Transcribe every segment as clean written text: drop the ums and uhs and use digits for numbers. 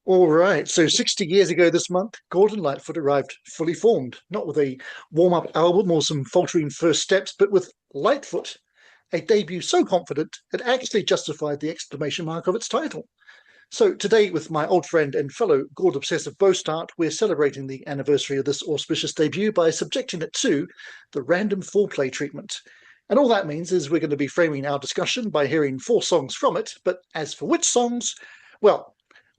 All right, so 60 years ago this month, Gordon Lightfoot arrived fully formed, not with a warm-up album or some faltering first steps, but with Lightfoot, a debut so confident it actually justified the exclamation mark of its title. So today, with my old friend and fellow Gord obsessive Bostart, we're celebrating the anniversary of this auspicious debut by subjecting it to the random foreplay treatment. And all that means is we're going to be framing our discussion by hearing 4 songs from it, but as for which songs, well,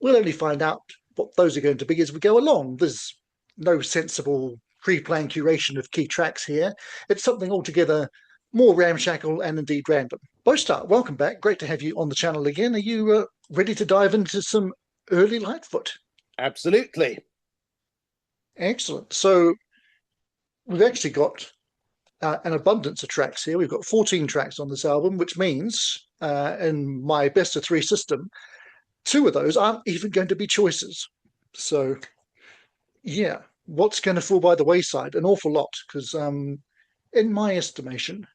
we'll only find out what those are going to be as we go along. There's no sensible pre-planned curation of key tracks here. It's something altogether more ramshackle and indeed random. Bostart, welcome back. Great to have you on the channel again. Are you ready to dive into some early Lightfoot? Absolutely. Excellent. So we've actually got an abundance of tracks here. We've got 14 tracks on this album, which means in my best of 3 system, 2 of those aren't even going to be choices. So yeah, what's going to fall by the wayside? An awful lot, because in my estimation,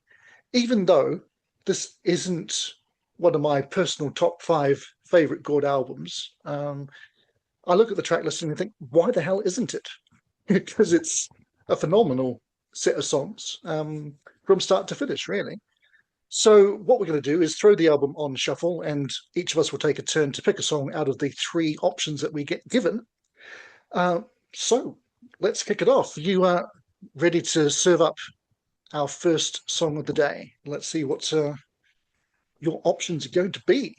even though this isn't one of my personal top 5 favorite Gord albums, I look at the track listing and think, why the hell isn't it? Because it's a phenomenal set of songs from start to finish, really. So what we're going to do is throw the album on shuffle, and each of us will take a turn to pick a song out of the 3 options that we get given. So let's kick it off. You are ready to serve up our first song of the day. Let's see what your options are going to be.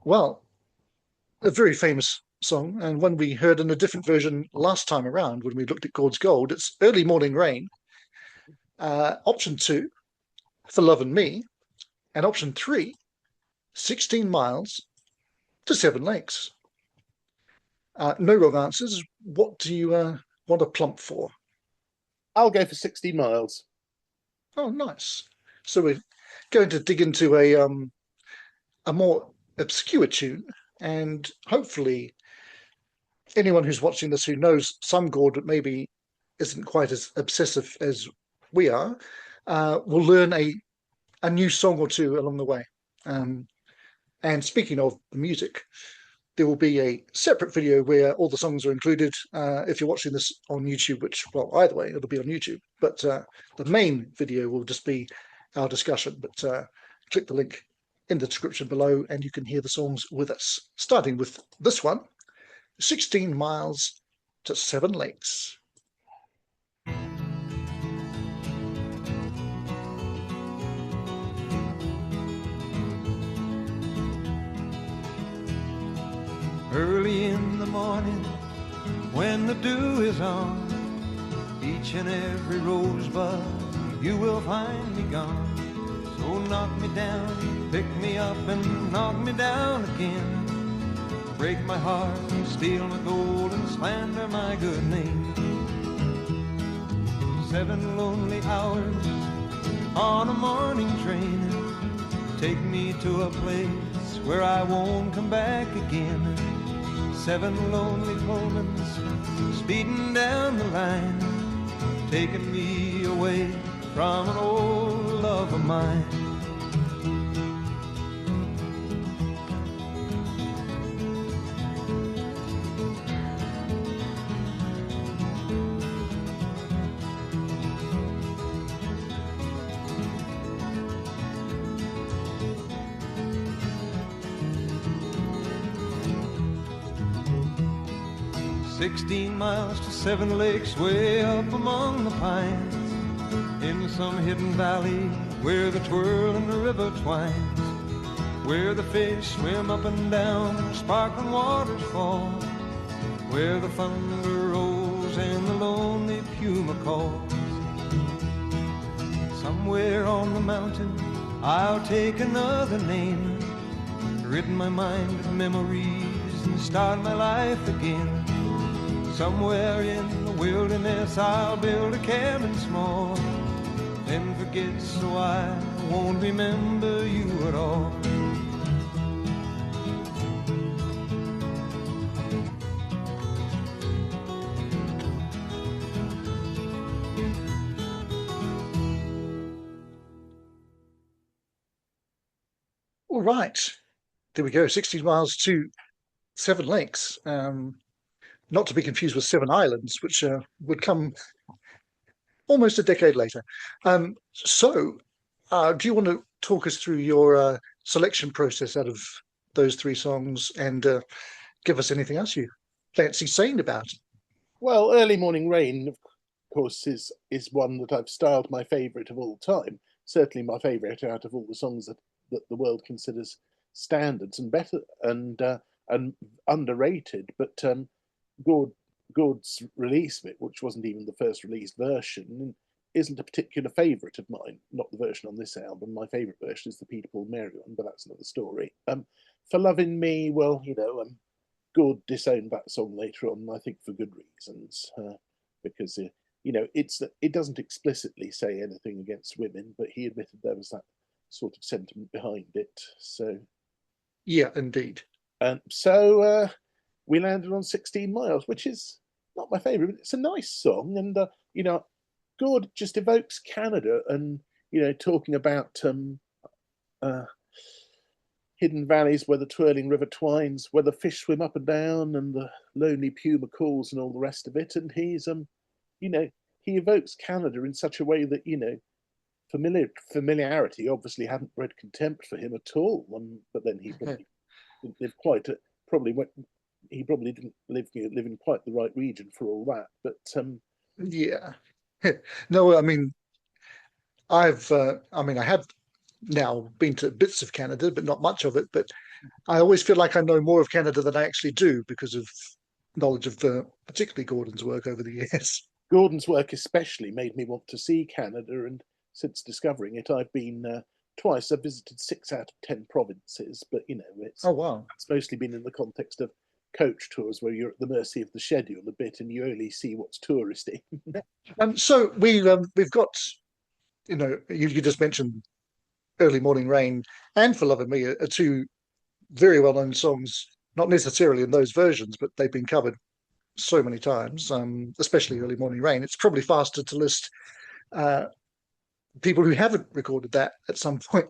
Well, a very famous song, and one we heard in a different version last time around when we looked at Gord's Gold. It's Early Morning Rain. Option 2, For Love and Me. And option 3, 16 Miles to Seven Lakes. No wrong answers. What do you want to plump for? I'll go for 60 miles. Oh, nice. So we're going to dig into a more obscure tune, and hopefully anyone who's watching this who knows some Gord but maybe isn't quite as obsessive as we are will learn a new song or 2 along the way. And speaking of the music, there will be a separate video where all the songs are included. If you're watching this on YouTube, which, well, either way, it'll be on YouTube. But the main video will just be our discussion. But click the link in the description below and you can hear the songs with us. Starting with this one, 16 Miles to Seven Lakes. Early in the morning, when the dew is on, each and every rosebud you will find me gone. So knock me down, pick me up and knock me down again. Break my heart, steal my gold and slander my good name. 7 lonely hours on a morning train take me to a place where I won't come back again. 7 lonely Pullmans speeding down the line, taking me away from an old love of mine. "16 miles to Seven Lakes, way up among the pines, in some hidden valley where the twirling river twines, where the fish swim up and down, sparkling waters fall, where the thunder rolls and the lonely puma calls. Somewhere on the mountain I'll take another name, rid my mind of memories and start my life again. Somewhere in the wilderness I'll build a cabin small, then forget so I won't remember you at all. All right. there we go, 16 miles to 7 lakes. Not to be confused with 7 islands, which would come almost a decade later. So, do you want to talk us through your selection process out of those 3 songs and give us anything else you fancy saying about it? Well, Early Morning Rain, of course, is one that I've styled my favourite of all time. Certainly my favourite out of all the songs that the world considers standards and better and underrated. But Gord's release of it, which wasn't even the first released version, isn't a particular favourite of mine. Not the version on this album. My favourite version is the Peter Paul Mary one, but that's another story. For Loving Me, well, Gord disowned that song later on, I think for good reasons, because it doesn't explicitly say anything against women, but he admitted there was that sort of sentiment behind it. So, yeah, indeed. So we landed on 16 Miles, which is not my favourite, but it's a nice song, and Gord just evokes Canada, and talking about hidden valleys where the twirling river twines, where the fish swim up and down, and the lonely puma calls, and all the rest of it. And he's he evokes Canada in such a way that familiarity obviously hadn't bred contempt for him at all. But then he probably didn't live quite he probably didn't live in quite the right region for all that. But yeah, no, I mean, I have now been to bits of Canada, but not much of it. But I always feel like I know more of Canada than I actually do because of knowledge of particularly Gordon's work over the years. Gordon's work especially made me want to see Canada, and since discovering it, I've been twice. I've visited 6 out of 10 provinces, but it's It's mostly been in the context of coach tours where you're at the mercy of the schedule a bit, and you only see what's touristy. So we've got, you just mentioned Early Morning Rain and For Love of Me are 2 very well-known songs, not necessarily in those versions, but they've been covered so many times, especially Early Morning Rain. It's probably faster to list people who haven't recorded that at some point.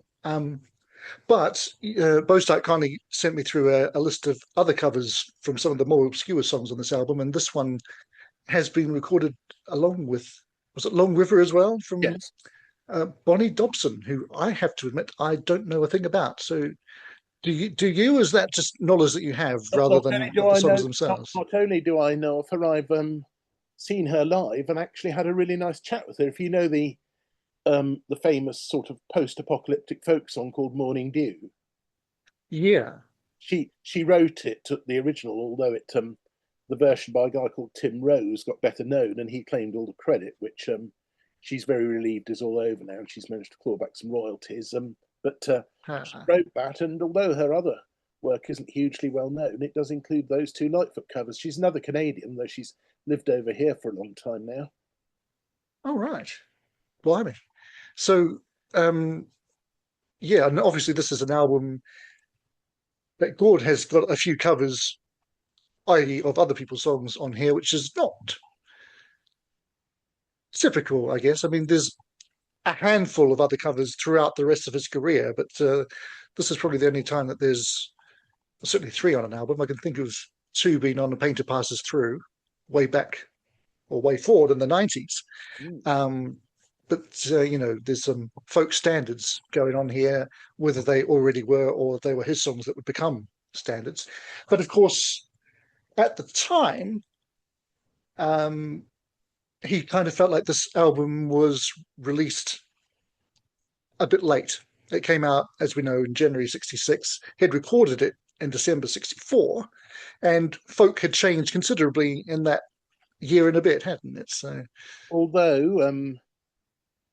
But Bostart kindly sent me through a list of other covers from some of the more obscure songs on this album, and this one has been recorded along with, was it Long River as well, from Yes. Bonnie Dobson, who I have to admit I don't know a thing about. So do you, is that just knowledge that you have rather than the songs themselves? Not only do I know of her, I've seen her live and actually had a really nice chat with her. If you know the famous sort of post-apocalyptic folk song called Morning Dew. Yeah. She wrote it, the original, although the version by a guy called Tim Rose got better known, and he claimed all the credit, which she's very relieved is all over now, and she's managed to claw back some royalties. But she wrote that, and although her other work isn't hugely well known, it does include those 2 Lightfoot covers. She's another Canadian, though she's lived over here for a long time now. Oh, right. Blimey. So, yeah, and obviously this is an album that Gord has got a few covers, i.e. of other people's songs on here, which is not typical, I guess. I mean, there's a handful of other covers throughout the rest of his career, but this is probably the only time that there's certainly 3 on an album. I can think of 2 being on The Painter Passes Through, way back or way forward in the 90s. But there's some folk standards going on here, whether they already were or they were his songs that would become standards. But of course, at the time, he kind of felt like this album was released a bit late. It came out, as we know, in January 66. He'd recorded it in December 64, and folk had changed considerably in that year and a bit, hadn't it? So,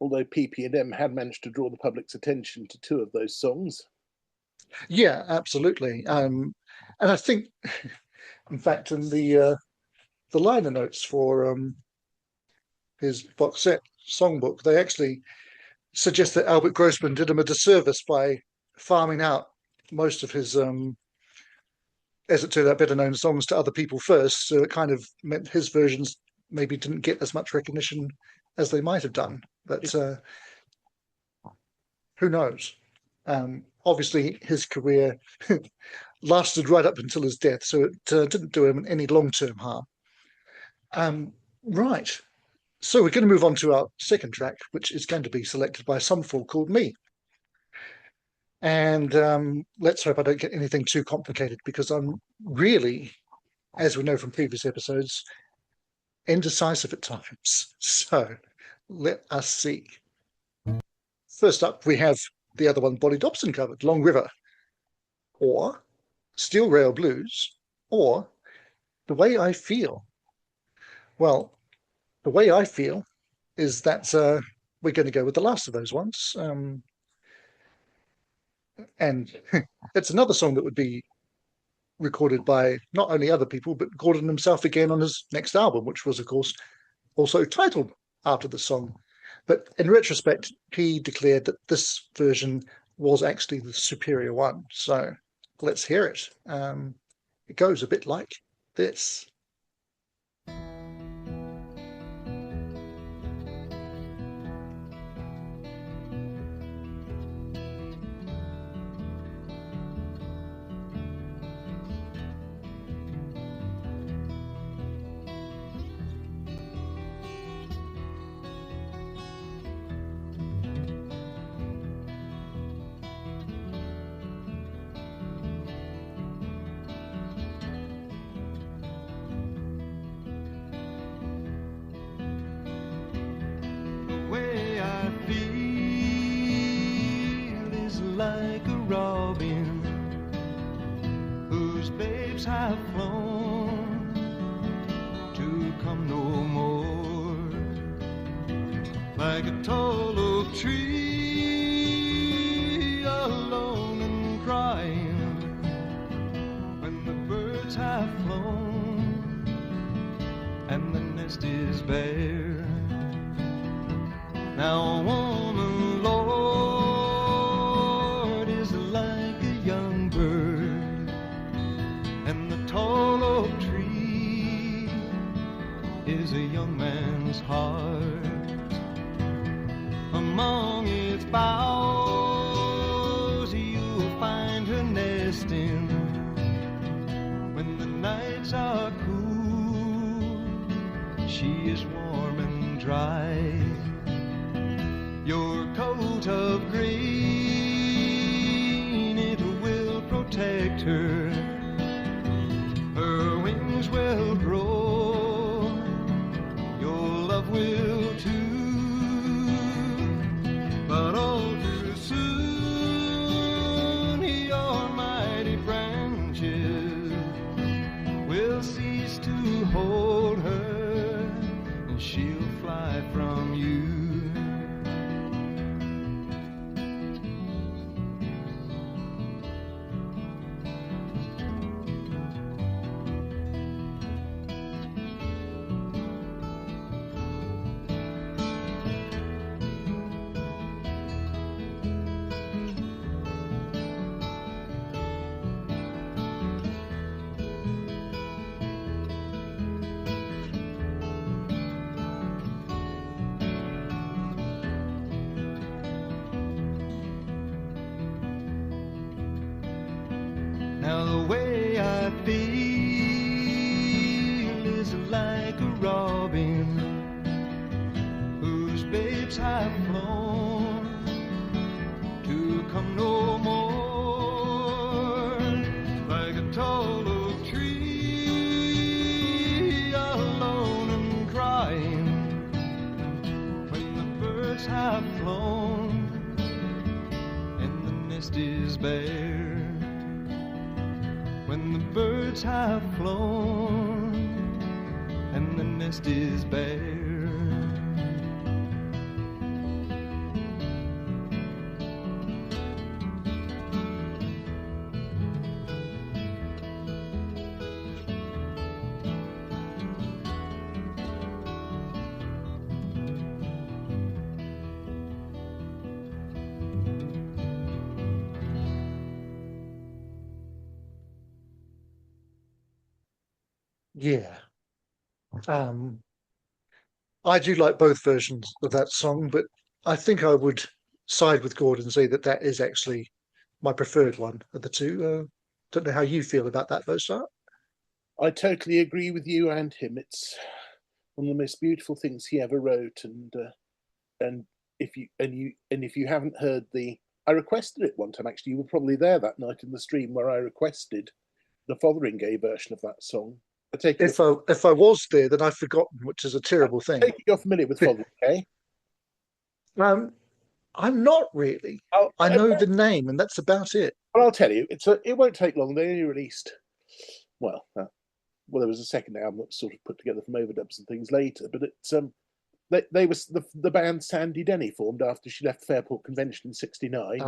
although PP&M had managed to draw the public's attention to 2 of those songs. Yeah, absolutely. And I think, in fact, in the liner notes for his box set songbook, they actually suggest that Albert Grossman did him a disservice by farming out most of his, as it turned out, better known songs to other people first. So it kind of meant his versions maybe didn't get as much recognition as they might have done. But who knows? Obviously, his career lasted right up until his death, so it didn't do him any long-term harm. Right, so we're going to move on to our second track, which is going to be selected by some fool called me. And let's hope I don't get anything too complicated, because I'm really, as we know from previous episodes, indecisive at times. So let us see. First up, we have the other one Bonnie Dobson covered, Long River, or Steel Rail Blues, or The Way I Feel. Well, the way I feel is that we're going to go with the last of those ones. And it's another song that would be recorded by not only other people, but Gordon himself again on his next album, which was, of course, also titled after the song. But in retrospect, he declared that this version was actually the superior one. So let's hear it. It goes a bit like this. Like a robin whose babes have flown to come no more, like a tall oak tree alone and crying when the birds have flown and the nest is bare. Now a woman, Lord, tall oak tree is a young man's heart. Among its boughs you'll find her nesting when the nights are cool. She is warm and dry. Your coat of green, it will protect her. Her wings will grow, your love will too, but all too soon your mighty branches will cease to hold her, and she'll fly from you. Now the way I feel is like a robin whose babes have flown to come no more, like a tall oak tree alone and crying when the birds have flown and the nest is bare. When the birds have flown and the nest is bare. Yeah. I do like both versions of that song, but I think I would side with Gordon and say that that is actually my preferred one of the two. Don't know how you feel about that, Bostart. I totally agree with you and him. It's one of the most beautiful things he ever wrote, and if you haven't heard I requested it one time. Actually, you were probably there that night in the stream where I requested the Fotheringay version of that song. If I was there, then I've forgotten, which is a terrible thing. You're familiar with Fotheringay? I'm not really. I know the name, and that's about it. Well, I'll tell you, it won't take long. They only released, well, there was a second album that was sort of put together from overdubs and things later, but it's they was the band Sandy Denny formed after she left Fairport Convention in '69,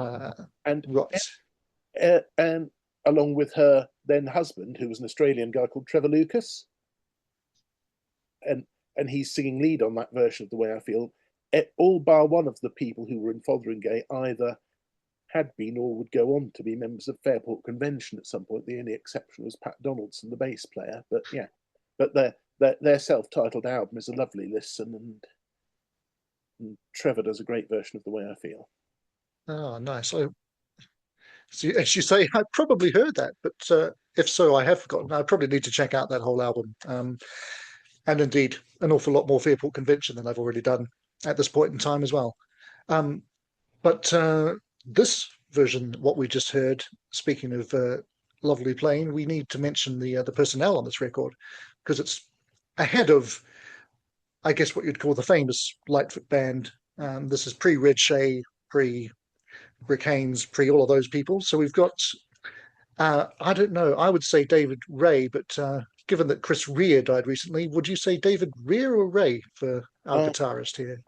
and right, and along with her then husband, who was an Australian guy called Trevor Lucas, and he's singing lead on that version of The Way I Feel. All bar one of the people who were in Fotheringay either had been or would go on to be members of Fairport Convention at some point. The only exception was Pat Donaldson, the bass player. But yeah, but their self-titled album is a lovely listen, and Trevor does a great version of The Way I Feel. Oh, nice. So, as you say, I probably heard that, but if so, I have forgotten. I probably need to check out that whole album. And indeed, an awful lot more Fairport Convention than I've already done at this point in time as well. But this version, what we just heard, speaking of lovely playing, we need to mention the personnel on this record, because it's ahead of, I guess, what you'd call the famous Lightfoot band. This is pre-Red Shea, pre-Rick Haynes, pre all of those people. So we've got, I don't know, I would say David Ray, but given that Chris Rea died recently, would you say David Rea or Ray for our guitarist here?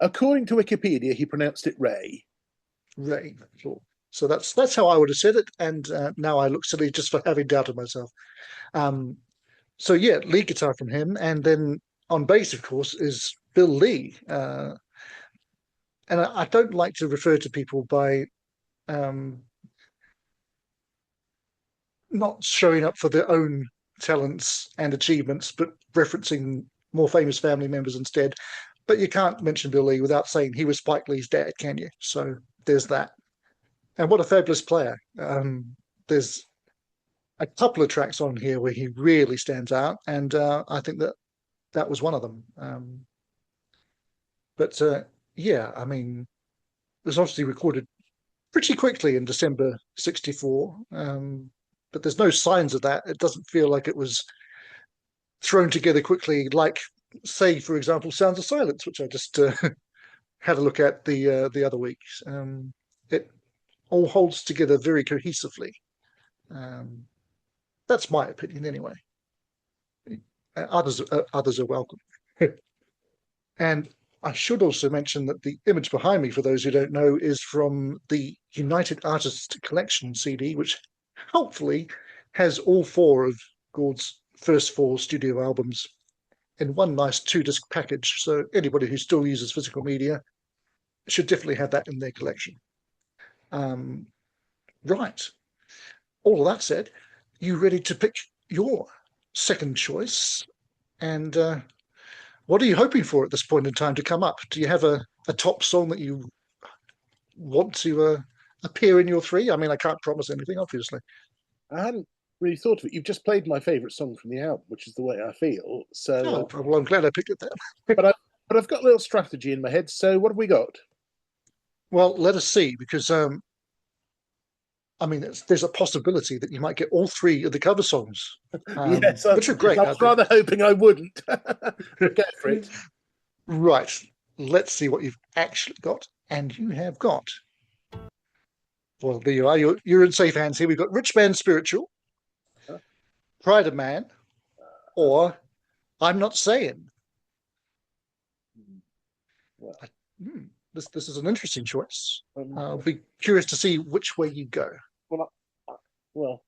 According to Wikipedia, he pronounced it Ray. Ray, sure. So that's how I would have said it, and now I look silly just for having doubted myself. So yeah, lead guitar from him, and then on bass, of course, is Bill Lee. And I don't like to refer to people by not showing up for their own talents and achievements, but referencing more famous family members instead. But you can't mention Bill Lee without saying he was Spike Lee's dad, can you? So there's that. And what a fabulous player. There's a couple of tracks on here where he really stands out, and I think that was one of them. But yeah, I mean, it was obviously recorded pretty quickly in December '64, but there's no signs of that. It doesn't feel like it was thrown together quickly, like, say, for example, Sounds of Silence, which I just had a look at the other week. It all holds together very cohesively. That's my opinion, anyway. Others are welcome. And I should also mention that the image behind me, for those who don't know, is from the United Artists Collection CD, which hopefully has all four of Gord's first four studio albums in one nice 2-disc package. So anybody who still uses physical media should definitely have that in their collection. Right. All of that said, you ready to pick your second choice? And what are you hoping for at this point in time to come up? Do you have a top song that you want to appear in your three? I mean, I can't promise anything, obviously. I hadn't really thought of it. You've just played my favourite song from the album, which is The Way I Feel. So, well, I'm glad I picked it then. but I've got a little strategy in my head. So what have we got? Well, let us see, because I mean, there's a possibility that you might get all three of the cover songs, yes, which are great. I was rather hoping I wouldn't. Go for it. Right. Let's see what you've actually got. And you have got. Well, there you are. You're in safe hands here. We've got Rich Man Spiritual, Pride of Man, or I'm Not Saying. Well, this is an interesting choice. I'll be curious to see which way you go. Well,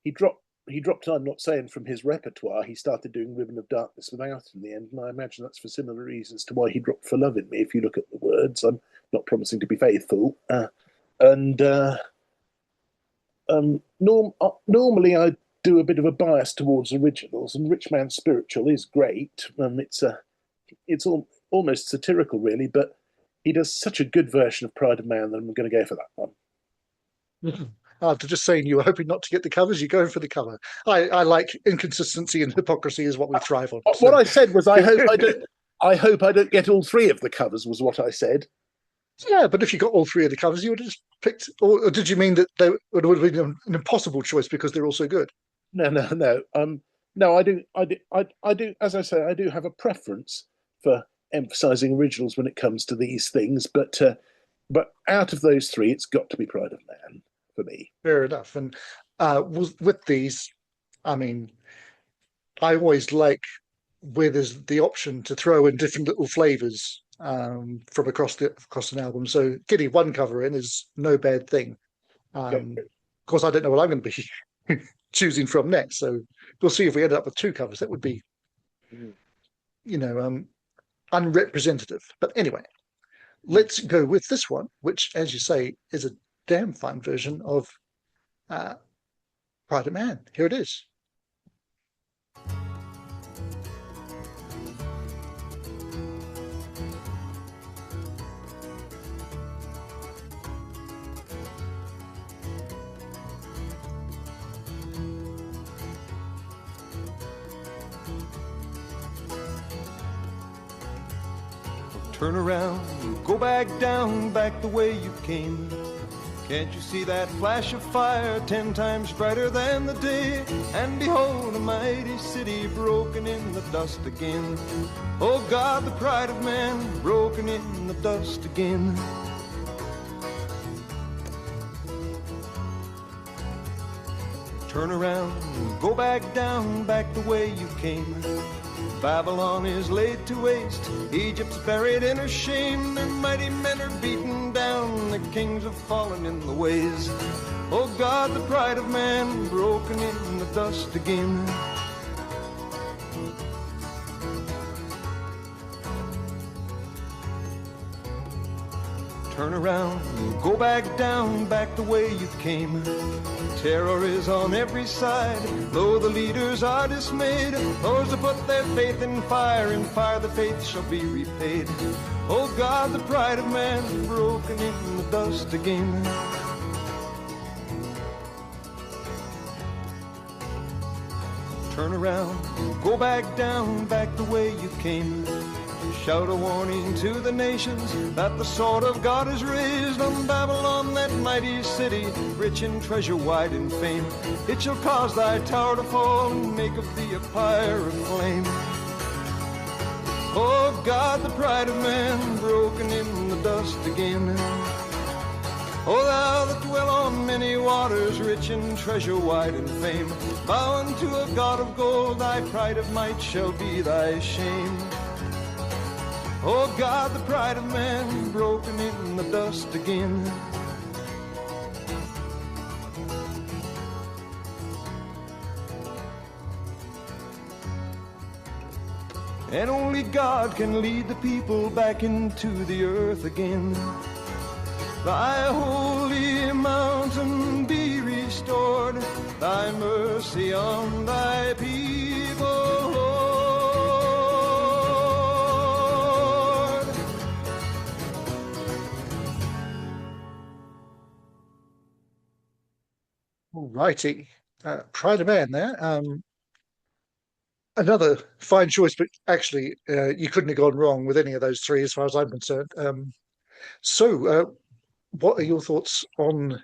he dropped I'm Not Saying from his repertoire. He started doing Ribbon of Darkness without in the end, and I imagine that's for similar reasons to why he dropped For Loving Me. If you look at the words, I'm not promising to be faithful. Normally I do a bit of a bias towards originals, and Rich Man Spiritual is great. It's almost satirical, really, but he does such a good version of Pride of Man that I'm going to go for that one. After just saying you were hoping not to get the covers, you're going for the cover. I like inconsistency and hypocrisy is what we thrive on. What I said was, I hope I don't get all three of the covers. Was what I said. Yeah, but if you got all three of the covers, you would have just picked. Or did you mean that they would have been an impossible choice because they're all so good? No. No. I do. As I say, I do have a preference for emphasising originals when it comes to these things. But out of those three, it's got to be Pride of Man for me. Fair enough. And with these, I mean, I always like where there's the option to throw in different little flavors from across an album. So getting one cover in is no bad thing. Of course, I don't know what I'm going to be choosing from next. So we'll see if we end up with two covers. That would be, unrepresentative. But anyway, let's go with this one, which, as you say, is a damn fine version of Pride of Man. Here it is. Turn around, go back down, back the way you came. Can't you see that flash of fire 10 times brighter than the day? And behold, a mighty city broken in the dust again. Oh God, the pride of man, broken in the dust again. Turn around, go back down, back the way you came. Babylon is laid to waste, Egypt's buried in her shame, and mighty men are beaten down, the kings have fallen in the ways. Oh God, the pride of man, broken in the dust again. Turn around, go back down, back the way you came. Terror is on every side, though the leaders are dismayed. Those who put their faith in fire the faith shall be repaid. Oh God, the pride of man, broken in the dust again. Turn around, go back down, back the way you came. Shout a warning to the nations that the sword of God is raised on Babylon, that mighty city, rich in treasure, wide in fame. It shall cause thy tower to fall and make of thee a pyre of flame. Oh God, the pride of man, broken in the dust again. O thou that dwell on many waters, rich in treasure, wide in fame, bow unto a God of gold, thy pride of might shall be thy shame. Oh God, the pride of man, broken in the dust again. And only God can lead the people back into the earth again. Thy holy mountain be restored, thy mercy on thy people, Lord. All righty. Pride of Man there. Another fine choice, but actually you couldn't have gone wrong with any of those three as far as I'm concerned. So what are your thoughts on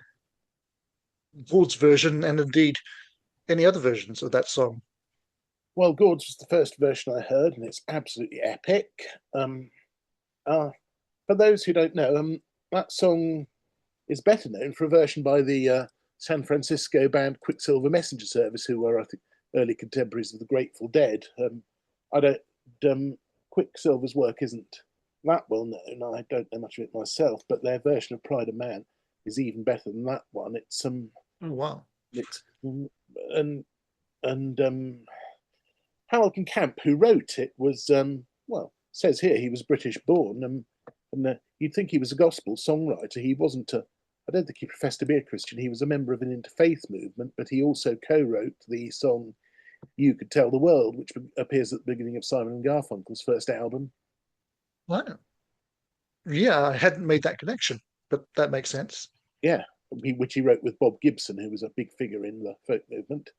Gord's version and indeed any other versions of that song? Well, Gord's was the first version I heard, and it's absolutely epic. For those who don't know, that song is better known for a version by the San Francisco band Quicksilver Messenger Service, who were, I think, early contemporaries of the Grateful Dead. Quicksilver's work isn't that well known. I don't know much of it myself, but their version of Pride of Man is even better than that one. It's Oh wow! It's Hamilton Camp, who wrote it, was says here he was British born, and you'd think he was a gospel songwriter. He wasn't I don't think he professed to be a Christian. He was a member of an interfaith movement, but he also co-wrote the song "You Could Tell the World," which appears at the beginning of Simon and Garfunkel's first album. Wow. Yeah, I hadn't made that connection, but that makes sense. Yeah, which he wrote with Bob Gibson, who was a big figure in the folk movement.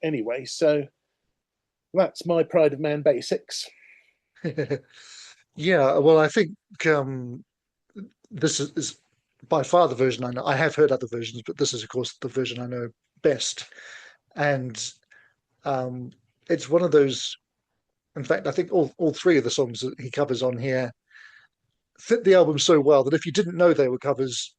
Anyway, so that's my Pride of Man basics. Yeah, well, I think this is by far the version I know. I have heard other versions, but this is, of course, the version I know best. And it's one of those. In fact, I think all three of the songs that he covers on here fit the album so well that if you didn't know they were covers,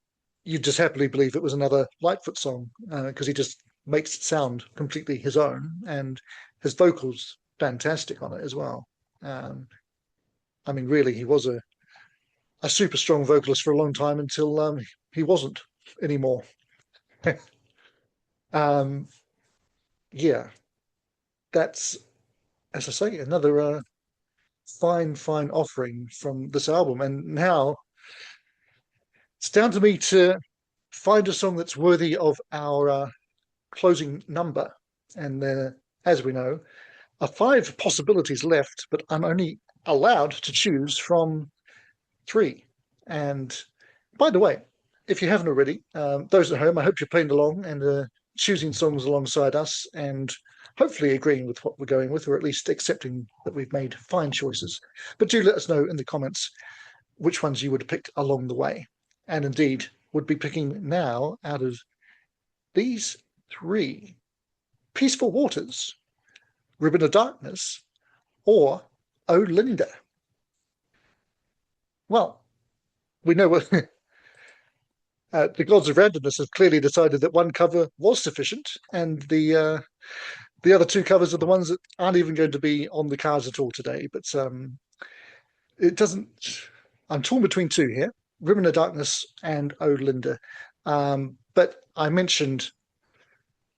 you'd just happily believe it was another Lightfoot song, because he just makes it sound completely his own, and his vocals fantastic on it as well. I mean, really, he was a super strong vocalist for a long time until he wasn't anymore. Yeah, that's, as I say, another fine offering from this album. And now it's down to me to find a song that's worthy of our closing number. And as we know, are 5 possibilities left, but I'm only allowed to choose from 3. And by the way, if you haven't already, those at home, I hope you're playing along and choosing songs alongside us, and hopefully agreeing with what we're going with, or at least accepting that we've made fine choices. But do let us know in the comments which ones you would have picked along the way, and indeed would be picking now out of these 3: Peaceful Waters, Ribbon of Darkness, or Oh Linda. Well, we know what the gods of randomness have clearly decided that one cover was sufficient, and the other 2 covers are the ones that aren't even going to be on the cards at all today. But it doesn't. I'm torn between 2 here: Ribbon of Darkness and Oh Linda. But I mentioned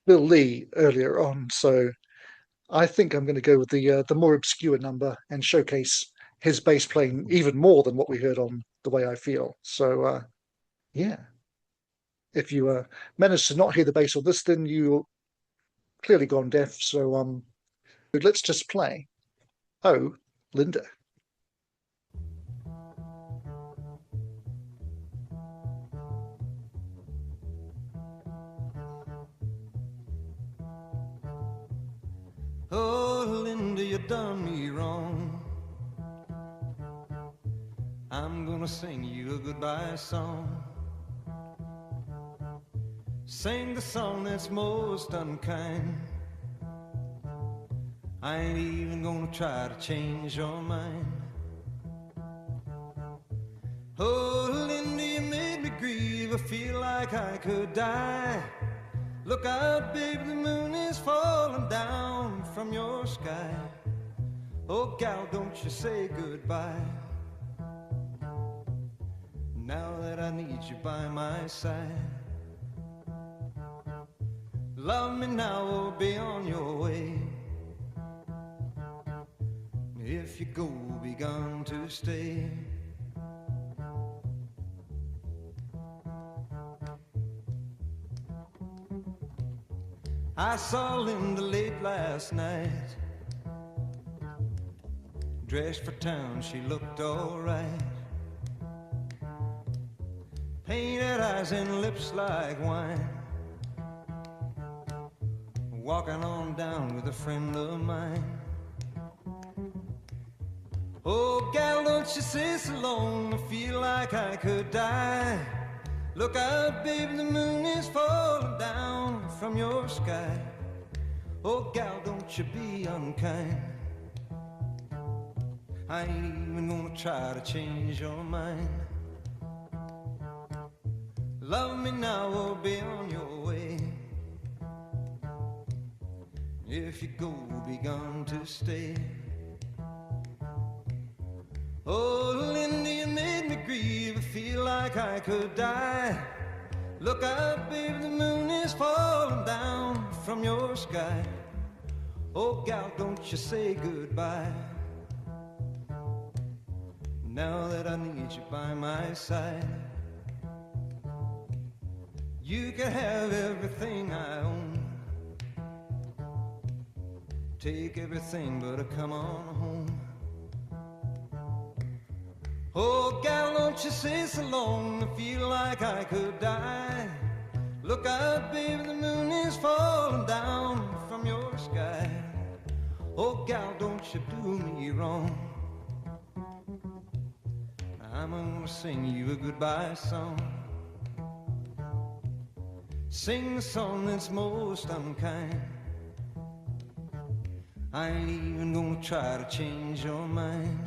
Bill Lee earlier on, so I think I'm going to go with the more obscure number and showcase his bass playing even more than what we heard on The Way I Feel. So yeah, if you managed to not hear the bass on this, then you clearly gone deaf. So let's just play Oh Linda. Oh, Linda, you done me wrong. I'm gonna sing you a goodbye song. Sing the song that's most unkind. I ain't even gonna try to change your mind. Oh, Linda, you made me grieve. I feel like I could die. Look out, baby, the moon is falling down from your sky. Oh, gal, don't you say goodbye. Now that I need you by my side. Love me now or be on your way. If you go, be gone to stay. I saw Linda late last night. Dressed for town, she looked alright. Painted eyes and lips like wine. Walking on down with a friend of mine. Oh, gal, don't you say so long. I feel like I could die. Look out, baby, the moon is falling down from your sky. Oh, gal, don't you be unkind. I ain't even gonna try to change your mind. Love me now or be on your way. If you go, be gone to stay. Oh, Linda, you made me grieve. I feel like I could die. Look out, baby, the moon is falling down from your sky. Oh, gal, don't you say goodbye. Now that I need you by my side. You can have everything I own. Take everything but come on home. Oh, gal, don't you say so long, I feel like I could die. Look out, baby, the moon is falling down from your sky. Oh, gal, don't you do me wrong. I'm gonna sing you a goodbye song. Sing the song that's most unkind. I ain't even gonna try to change your mind.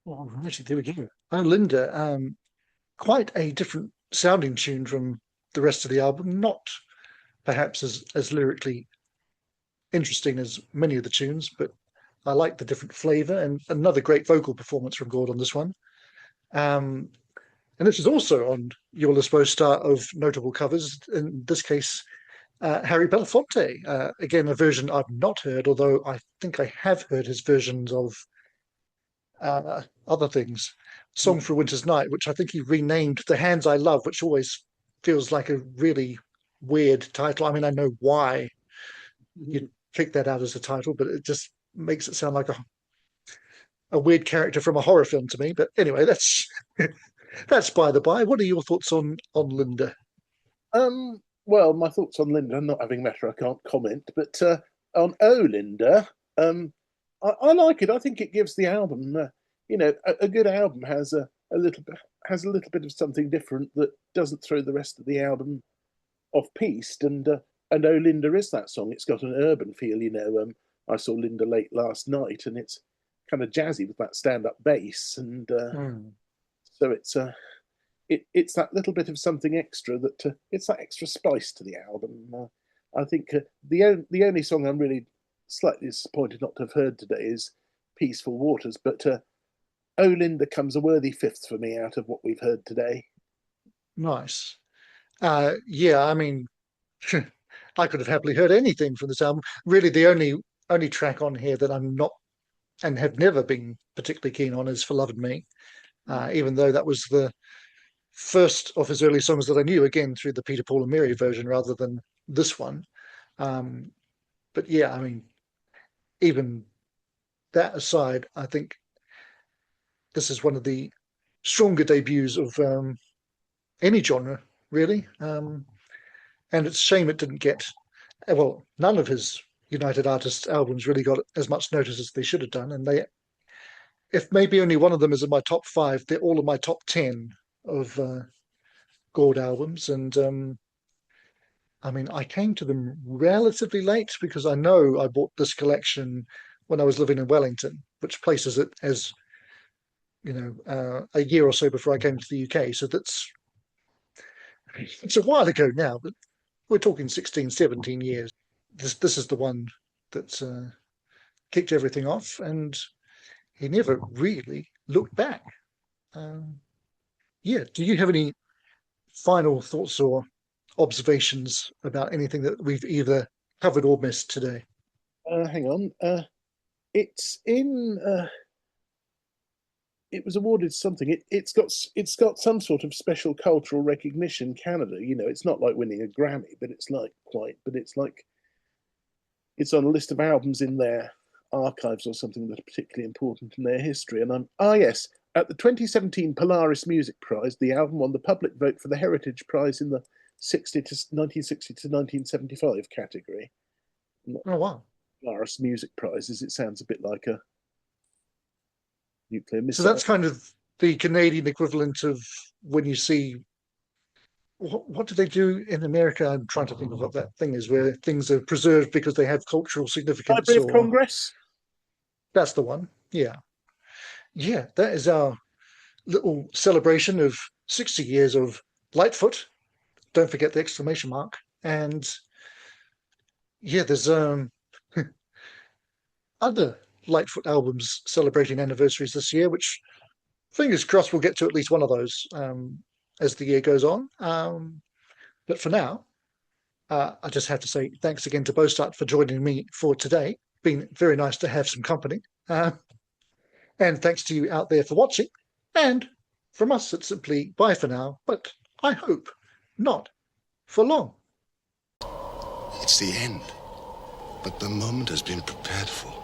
All righty, there we go. Oh, Linda, quite a different sounding tune from the rest of the album. Not perhaps as lyrically interesting as many of the tunes, but I like the different flavour, and another great vocal performance from Gord on this one. And this is also on your list, Bostart, of notable covers. In this case, Harry Belafonte. Again, a version I've not heard, although I think I have heard his versions of other things. Song for a Winter's Night, which I think he renamed The Hands I Love, which always feels like a really weird title. I mean, I know why you picked that out as a title, but it just makes it sound like a weird character from a horror film to me. But anyway, that's that's by the by. What are your thoughts on Linda? Well, my thoughts on Linda, not having met her, I can't comment. But on Oh Linda, I like it. I think it gives the album, a good album has a little bit of something different that doesn't throw the rest of the album off piste. And Oh Linda is that song. It's got an urban feel. I saw Linda late last night, and it's kind of jazzy with that stand-up bass, and so it's that little bit of something extra that it's that extra spice to the album. I think the only song I'm really slightly disappointed not to have heard today is Peaceful Waters, but Oh Linda comes a worthy fifth for me out of what we've heard today. Nice. Yeah, I mean, I could have happily heard anything from this album. Really, the only track on here that I'm not and have never been particularly keen on is For Love and Me, even though that was the first of his early songs that I knew, again through the Peter, Paul and Mary version rather than this one. But yeah, I mean, even that aside, I think this is one of the stronger debuts of any genre, really. And it's a shame it didn't get, well, none of his United Artists albums really got as much notice as they should have done. And if maybe only one of them is in my top 5, they're all in my top 10 of Gord albums. And I mean, I came to them relatively late because I know I bought this collection when I was living in Wellington, which places it as, a year or so before I came to the UK. So it's a while ago now, but we're talking 16, 17 years. This is the one that's kicked everything off, and he never really looked back. Yeah, do you have any final thoughts or observations about anything that we've either covered or missed today? Hang on. It's in. It was awarded something. It's got some sort of special cultural recognition. Canada, it's not like winning a Grammy, but it's like it's on a list of albums in their archives or something that are particularly important in their history. And yes, at the 2017 Polaris Music Prize, the album won the public vote for the Heritage Prize in the 1960 to 1975 category. Oh wow! Polaris Music Prizes. It sounds a bit like a nuclear missile. So that's kind of the Canadian equivalent of when you see what do they do in America? I'm trying to think of what that thing is, where things are preserved because they have cultural significance. Library of Congress. That's the one. Yeah, yeah. That is our little celebration of 60 years of Lightfoot. Don't forget the exclamation mark. And yeah, there's other Lightfoot albums celebrating anniversaries this year, which fingers crossed we'll get to at least one of those as the year goes on. But for now, I just have to say thanks again to Bostart for joining me for today. Been very nice to have some company. And thanks to you out there for watching. And from us, it's simply bye for now. But I hope not for long. It's the end. But the moment has been prepared for.